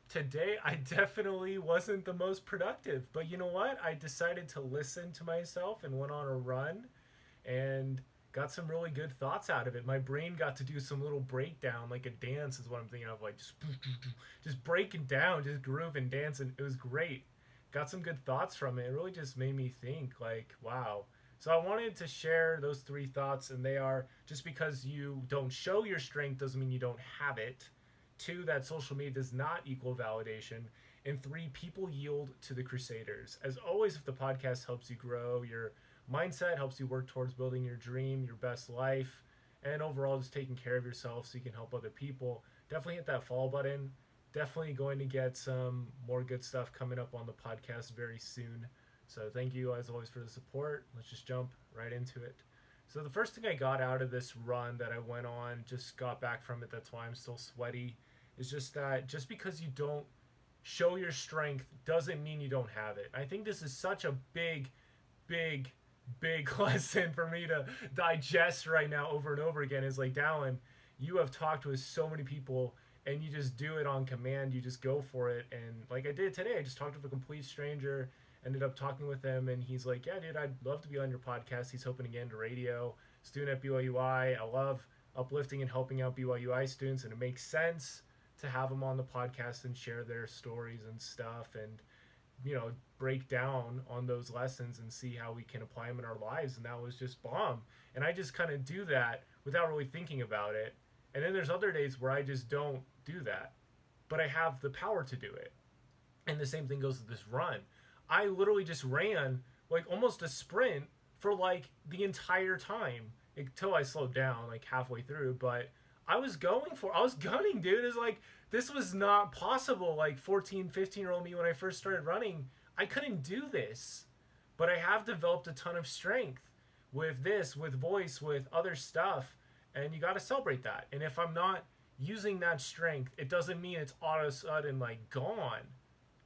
Today I definitely wasn't the most productive, but you know what? I decided to listen to myself and went on a run and got some really good thoughts out of it. My brain got to do some little breakdown, like a dance is what I'm thinking of, like just breaking down, just groove and dancing. It was great. Got some good thoughts from it. It really just made me think, like, wow. So I wanted to share those three thoughts, and they are: just because you don't show your strength doesn't mean you don't have it. Two, that social media does not equal validation. And three, people yield to the Crusaders. As always, if the podcast helps you grow your mindset, helps you work towards building your dream, your best life, and overall just taking care of yourself so you can help other people, definitely hit that follow button. Definitely going to get some more good stuff coming up on the podcast very soon. So thank you as always for the support. Let's just jump right into it. So the first thing I got out of this run that I went on, just got back from it, that's why I'm still sweaty, is just that just because you don't show your strength doesn't mean you don't have it. I think this is such a big, big lesson for me to digest right now over and over again. Is like, Dallin, you have talked with so many people and you just do it on command. You just go for it. And like I did today, I just talked with a complete stranger, ended up talking with him, and he's like, yeah, dude, I'd love to be on your podcast. He's hoping to get into radio. Student at BYUI. I love uplifting and helping out BYUI students, and it makes sense to have them on the podcast and share their stories and stuff, and break down on those lessons and see how we can apply them in our lives. And that was just bomb. And I just kind of do that without really thinking about it. And then there's other days where I just don't do that, but I have the power to do it. And the same thing goes with this run. I literally just ran like almost a sprint for like the entire time until I slowed down like halfway through. But I was gunning, dude. It's like, this was not possible. Like 14, 15-year-old me when I first started running, I couldn't do this. But I have developed a ton of strength with this, with voice, with other stuff. And you got to celebrate that. And if I'm not using that strength, it doesn't mean it's all of a sudden like gone.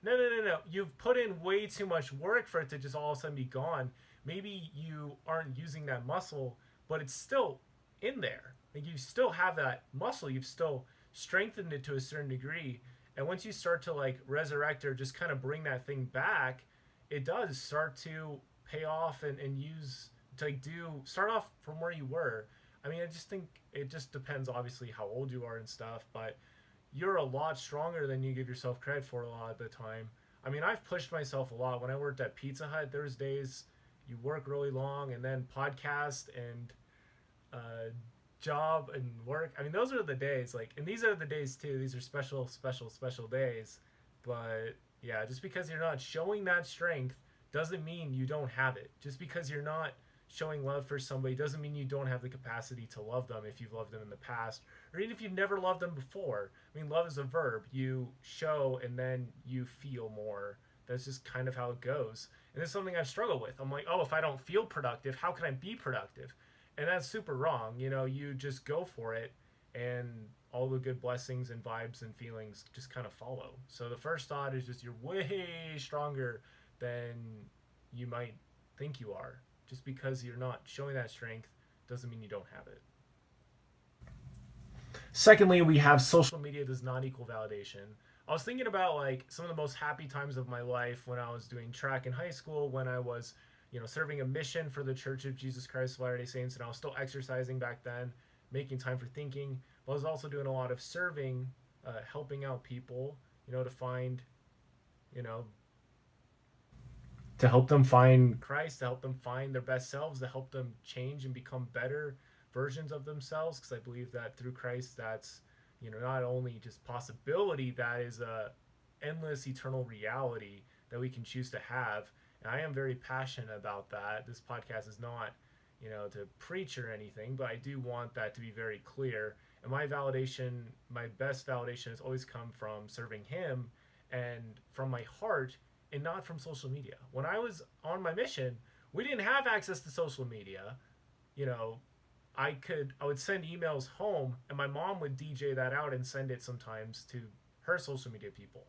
No. You've put in way too much work for it to just all of a sudden be gone. Maybe you aren't using that muscle, but it's still in there. Like, you still have that muscle. You've still strengthened it to a certain degree. And once you start to like resurrect or just kind of bring that thing back, it does start to pay off and use to like do start off from where you were. I mean, I just think it just depends obviously how old you are and stuff, but you're a lot stronger than you give yourself credit for a lot of the time. I mean, I've pushed myself a lot. When I worked at Pizza Hut, there's days you work really long, and then podcast and uh, job and work. I mean, those are the days. Like, and these are the days too. These are special days. But yeah, just because you're not showing that strength doesn't mean you don't have it. Just because you're not showing love for somebody doesn't mean you don't have the capacity to love them if you've loved them in the past, or even if you've never loved them before. I mean, love is a verb. You show and then you feel more. That's just kind of how it goes. And it's something I've struggled with. I'm like, oh, if I don't feel productive, how can I be productive? And that's super wrong. You just go for it, and all the good blessings and vibes and feelings just kind of follow. So the first thought is just, you're way stronger than you might think you are. Just because you're not showing that strength doesn't mean you don't have it. Secondly, we have social media does not equal validation. I was thinking about like some of the most happy times of my life when I was doing track in high school, when I was, serving a mission for the Church of Jesus Christ of Latter-day Saints, and I was still exercising back then, making time for thinking. But I was also doing a lot of serving, helping out people, to find, you know, to help them find Christ, to help them find their best selves, to help them change and become better versions of themselves. Because I believe that through Christ, that's, not only just possibility, that is a endless eternal reality that we can choose to have. And I am very passionate about that. This podcast is not, to preach or anything, but I do want that to be very clear. And my validation, my best validation, has always come from serving Him and from my heart, and not from social media. When I was on my mission, we didn't have access to social media. You know, I would send emails home, and my mom would DJ that out and send it sometimes to her social media people.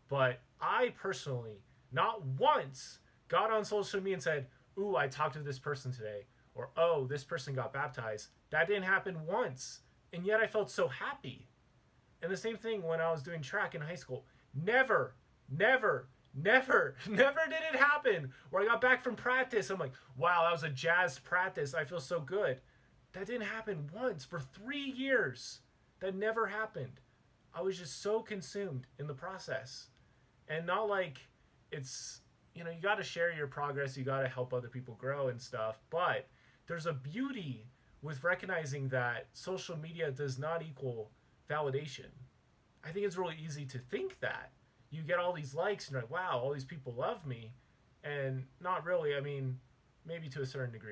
But I personally, not once, got on social media and said, "Ooh, I talked to this person today," or "Oh, this person got baptized." That didn't happen once, and yet I felt so happy. And the same thing when I was doing track in high school. Never, never, never, never did it happen where I got back from practice. I'm like, wow, that was a jazz practice. I feel so good. That didn't happen once for 3 years. That never happened. I was just so consumed in the process. And not like it's, you got to share your progress, you got to help other people grow and stuff. But there's a beauty with recognizing that social media does not equal validation. I think it's really easy to think that. You get all these likes and you're like, wow, all these people love me. And not really. I mean, maybe to a certain degree.